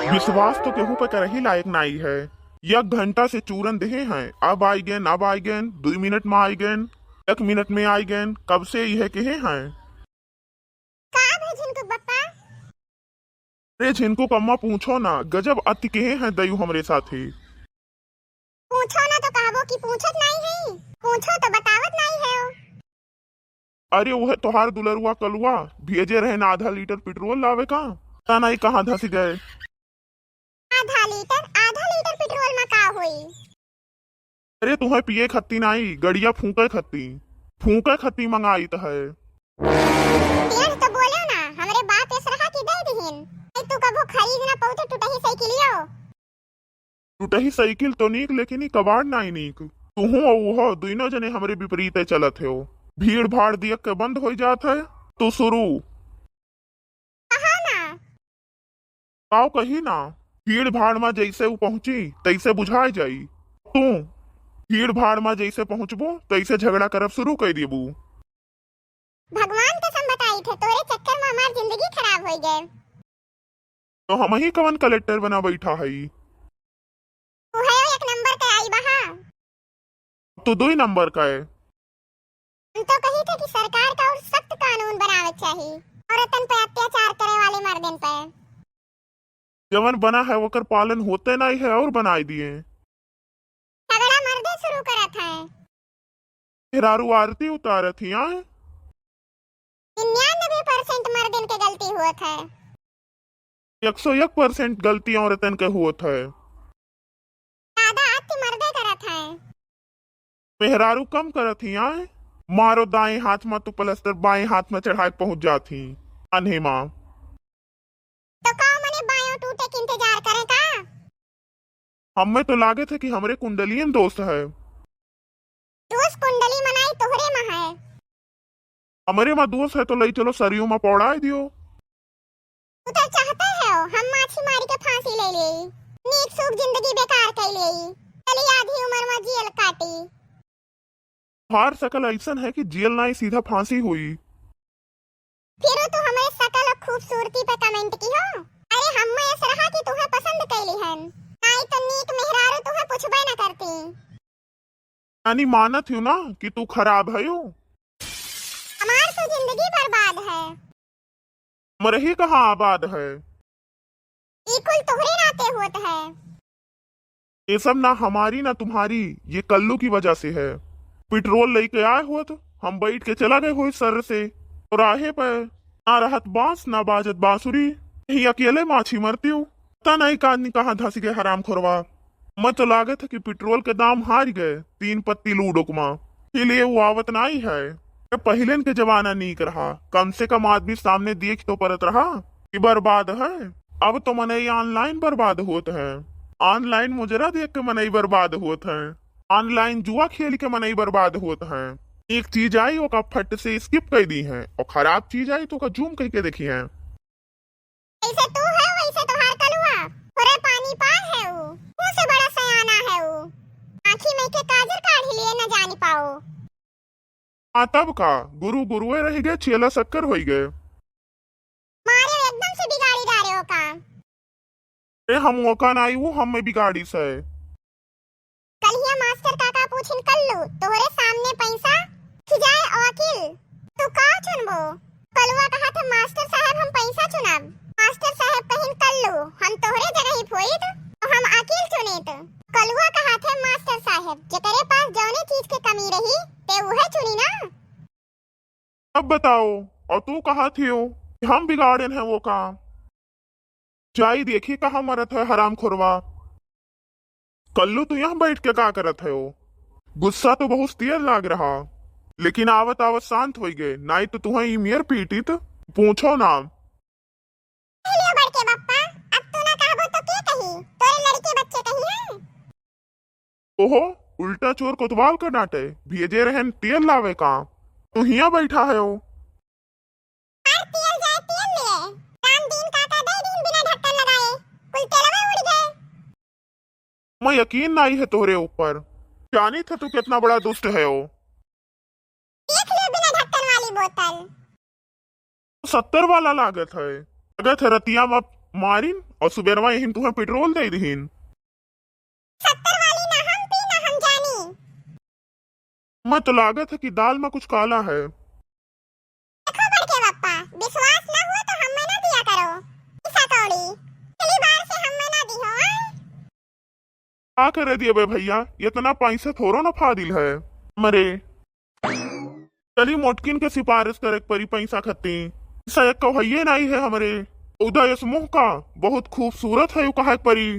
विश्वास तो केहू पे कर ही लायक नाई है। 1 घंटा से चूरन देहे हैं, अब आई गेन 2 मिनट में आई गेन, 1 मिनट में आई गेन, कब से यह कहे हैं। का है झिनकुक बप्पा? अरे झिनको कम्मा पूछो ना, गजब अति कहे हैं दयू हमरे साथे। पूछो ना तो कहबो कि पूछत नहीं है, पूछो तो बतावत नहीं है। अरे वह तोहार दुलरुआ कलुआ भेजे रहे ना आधा लीटर पेट्रोल लावे का, पता नहीं कहाँ धस गए। आधा लीटर पेट्रोल में का होई? अरे तुम्हें पिए खत्ती नहीं, गड़िया फूके खत्ती मंगाई तो है। तेज तो बोलो ना, हमरे बाप ऐसा की दे दिहिन। आई तू कबो खरीद ना पौते टूटही साइकिलियो। टूटही साइकिल तो नीक, लेकिन ई कबाड़ नहीं नीक। तुहू और वो दोनों जने हमरे विपरीत चलत हो। भीड़ भाड़ दिख के बंद हो जात है तो शुरू कहा ना आओ कही ना। भीड़ भाड़ में जैसे वो पहुंची तैसे बुझाई जाई। तू भीड़ भाड़ में जैसे पहुंचबो तैसे झगड़ा करब शुरू कर देबू। भगवान कसम बताई थे, तोरे चक्कर में हमार जिंदगी खराब हो गए। तो हम ही कवन कलेक्टर बना बैठा है। तू है 1 नंबर का आई बहा। तो 2 नंबर का है। हम तो कही थे कि सरकार का और सख्त कानून बनावे चाहिए औरतन पे अत्याचार करे वाले मर्दन पे। जवन बना है वो कर पालन होते नहीं है और बनाई दिए। झगड़ा मर्दे शुरू करत है। हिरारू आरती उतारत ही आए। 99% मर्दन के गलती हुआ है। 101% गलती औरतन के हुत है। ज्यादा अति मर्दे करत है। मेहरारू कम करत ही आए। मारो दाएं हाथ में तो प्लस्तर बाएं हाथ में चढ़ा के पहुंच जाती अनहे माँ। तो का मने बायों टूटे के इंतजार करें का? हमें तो लागे थे कि हमरे कुंडलियन दोस्त है। दोस्त कुंडली मनाई तोहरे में है। हमारे माँ दोस्त है तो लई चलो सरियों में पौड़ाए दियो। तू तो चाहता है हम माछी मारी के फांसी ले ले, नीक सुख जिंदगी बेकार कर ले, चली आधी उम्र में जेल काटी। हार सकल ऐसा है कि जेल नहीं सीधा फांसी हुई। फिर तू हमें शकल और खूबसूरती पे कमेंट की हो। अरे हम में ऐसा रहा कि तुम्हें पसंद कैली हन, नहीं तो नीक मेहरारू तुम्हें पूछबे न करती। यानी मानत हूँ ना कि तू खराब है। हमार तो जिंदगी बर्बाद है। मरही कहाँ आबाद है। इकुल तोहरे नाते होत है। ये सब ना हमारी ना तुम्हारी, ये कल्लू की वजह से है। पेट्रोल लेके आए हो तो हम बैठ के चला गए हो सर से, और राहे पे ना रहत बांस ना बाजत बांसुरी, यही अकेले माछी मरती हूँ। पता नहीं कादनी कहाँ धस गए हराम खोरवा। मैं तो लागे था कि पेट्रोल के दाम हार गए 3 पत्ती लूडोकमा, इसलिए वो आवत नहीं है। पहिलेन के जमाना नीक रहा, कम से कम आदमी सामने देख तो परत रहा कि बर्बाद है। अब तो मनई ऑनलाइन बर्बाद होते हैं। ऑनलाइन मुजरा देख के मनई बर्बाद होते हैं। ऑनलाइन जुआ खेल के मनई बर्बाद होते हैं। एक चीज आई वो का फट से स्किप कर दी है, और खराब चीज आई तो का जूम करके देखी है। ऐसे तू है वैसे तोहार कलुआ, थोड़े पानी पार है वो, मुंह से बड़ा सयाना है वो, आँखी में के काजर काढ़ लिए न जानी पाओ। तब का गुरु गुरुए रह गए, चेला शक्कर हो गए। मारे एकदम से बिगाड़ी डाले हो का। अरे हम मौका नहीं वो हमें बिगाड़ी से। कलिया मास्टर काका पूछिन कल्लू तोहरे सामने पैसा खिजाए वकील, तू का चुनबो? कलुआ कहा था मास्टर साहब हम पैसा चुनाब। मास्टर साहब कहिन कल्लू हम तोहरे जगह ही फोइत तो हम वकील चुनेत। कलुआ कहा था मास्टर साहब जेकरे पास जौने चीज के कमी रही ते उहे चुनी ना। अब बताओ, और तू कहा थी हो कि हम बिगाड़न है वो काम। जाई देखी कहाँ मरत है हराम खुरवा। कल्लू तू यहाँ बैठ के का करत है। गुस्सा तो बहुत तेज लाग रहा, लेकिन आवत आवत शांत हो गए, नहीं तो तुम्हें ईमेर पीटी तो पूछो नाम। लियो बड़के बप्पा, अब तू ना कहबो तो के कही, तोरे लड़के बच्चे कही हैं। ओहो उल्टा चोर कोतवाल का डांटे, भेजे रहन तेल लावे का, तू हिया बैठा है। हर तेल जाए तेल ले, राम दिन काका दे दिन बिना ढक्कन लगाए, कुल तेलवे उड़ गए। मैं यकीन नहीं है तोरे ऊपर, जानी था तू कितना बड़ा दुष्ट है। देख ले बिना ढक्कन वाली बोतल। 70 वाला लागत है, लागत है रतिया में मारिन और सुबेरवा यही तुम्हें पेट्रोल दे दीन। 70 वाली ना हम पी ना हम जानी। मैं तो लागत है कि दाल में कुछ काला है। देखो बड़के पप्पा, विश्वास ना हुआ तो हमें ना दिया करो पैसा कौड़ी। पहली बार से हमें ना दी हो हाँ? क्या करे दिए बे भैया, इतना पैसा थोड़ा ना फादिल है मरे। चली मोटकिन के सिफारिश करे परी पैसा खत्ती ऐसा एक कहिए नहीं है हमारे उदय समूह का बहुत खूबसूरत है कहा परी।